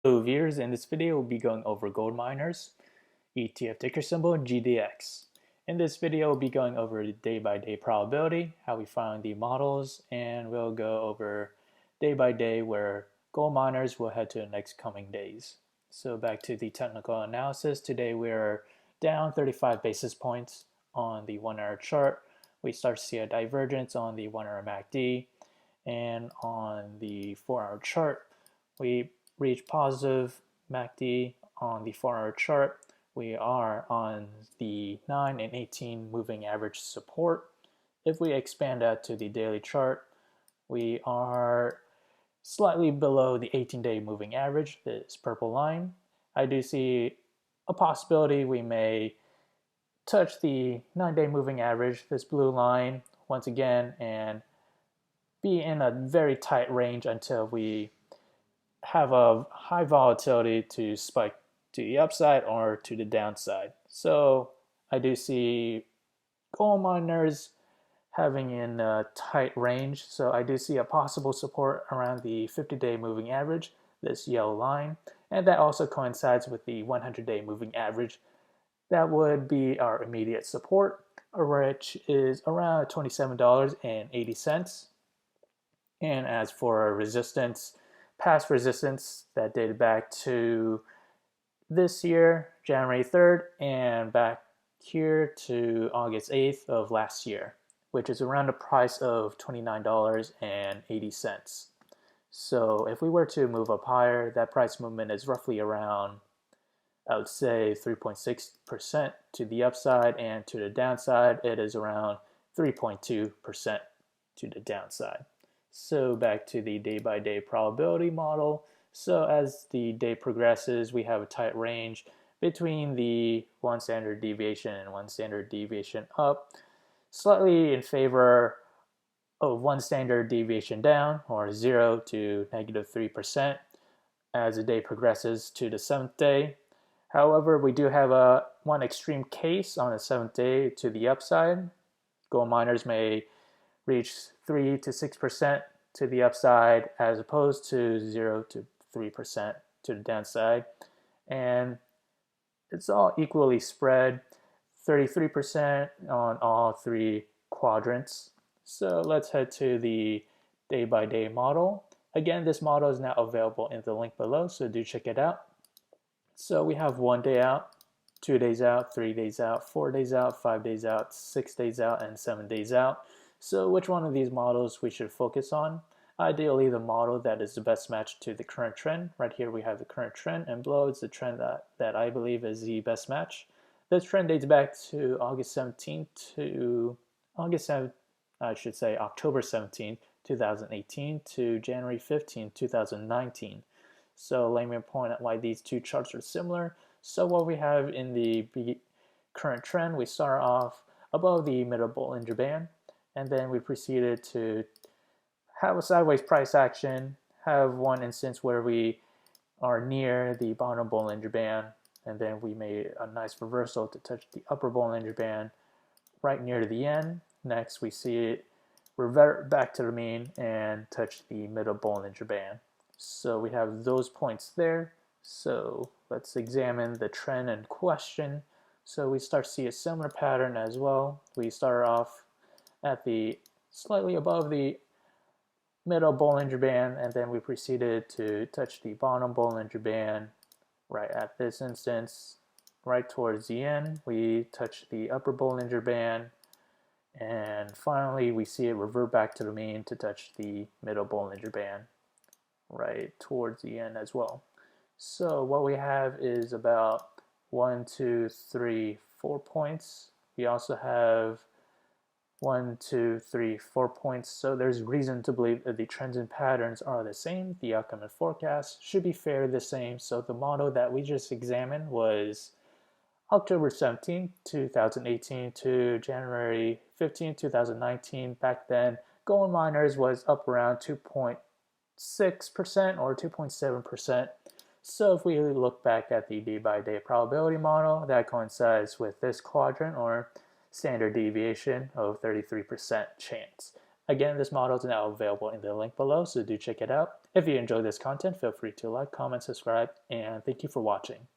Hello viewers, in this video we'll be going over gold miners, ETF ticker symbol GDX. In this video we'll be going over the day-by-day probability, how we find the models, and we'll go over day by day where gold miners will head to the next coming days. So back to the technical analysis. Today we're down 35 basis points on the 1 hour chart. We start to see a divergence on the 1 hour MACD, and on the 4 hour chart we reach positive MACD on the 4 hour chart. We are on the 9 and 18 moving average support. If we expand that to the daily chart, we are slightly below the 18-day moving average, this purple line. I do see a possibility we may touch the 9-day moving average, this blue line, once again, and be in a very tight range until we have a high volatility to spike to the upside or to the downside. So I do see gold miners having in a tight range. So I do see a possible support around the 50-day moving average, this yellow line, and that also coincides with the 100-day moving average. That would be our immediate support, which is around $27.80. And as for resistance, past resistance that dated back to this year, January 3rd, and back here to August 8th of last year, which is around a price of $29.80. So if we were to move up higher, that price movement is roughly around, I would say, 3.6% to the upside, and to the downside, it is around 3.2% to the downside. So back to the day-by-day probability model. So as the day progresses, we have a tight range between the 1 standard deviation and 1 standard deviation up, slightly in favor of 1 standard deviation down, or 0 to -3% as the day progresses to the 7th day. However, we do have one extreme case on the 7th day to the upside. Gold miners may reach 3 to 6% to the upside, as opposed to 0 to 3% to the downside. And it's all equally spread, 33% on all three quadrants. So let's head to the day-by-day model. Again, this model is now available in the link below, so do check it out. So we have 1 day out, 2 days out, 3 days out, 4 days out, 5 days out, 6 days out, and 7 days out. So which one of these models we should focus on? Ideally, the model that is the best match to the current trend. Right here we have the current trend, and below is the trend that I believe is the best match. This trend dates back to August 17th to October 17th, 2018 to January 15th, 2019. So let me point out why these two charts are similar. So what we have in the current trend, we start off above the middle Bollinger Band, and then we proceeded to have a sideways price action, have one instance where we are near the bottom Bollinger Band, and then we made a nice reversal to touch the upper Bollinger Band right near the end. Next, we see it revert back to the mean and touch the middle Bollinger Band. So we have those points there. So let's examine the trend in question. So we start to see a similar pattern as well. We start off at the slightly above the middle Bollinger Band, and then we proceeded to touch the bottom Bollinger Band right at this instance. Right towards the end, we touch the upper Bollinger Band, and finally we see it revert back to the mean to touch the middle Bollinger Band right towards the end as well. So what we have is about 1, 2, 3, 4 points. We also have 1, 2, 3, 4 points. So there's reason to believe that the trends and patterns are the same. The outcome and forecast should be fairly the same. So the model that we just examined was October 17, 2018 to January 15, 2019. Back then, gold miners was up around 2.6% or 2.7%. So if we look back at the day-by-day probability model, that coincides with this quadrant, or standard deviation of 33% chance. Again, this model is now available in the link below, so do check it out. If you enjoyed this content, feel free to like, comment, subscribe, and thank you for watching.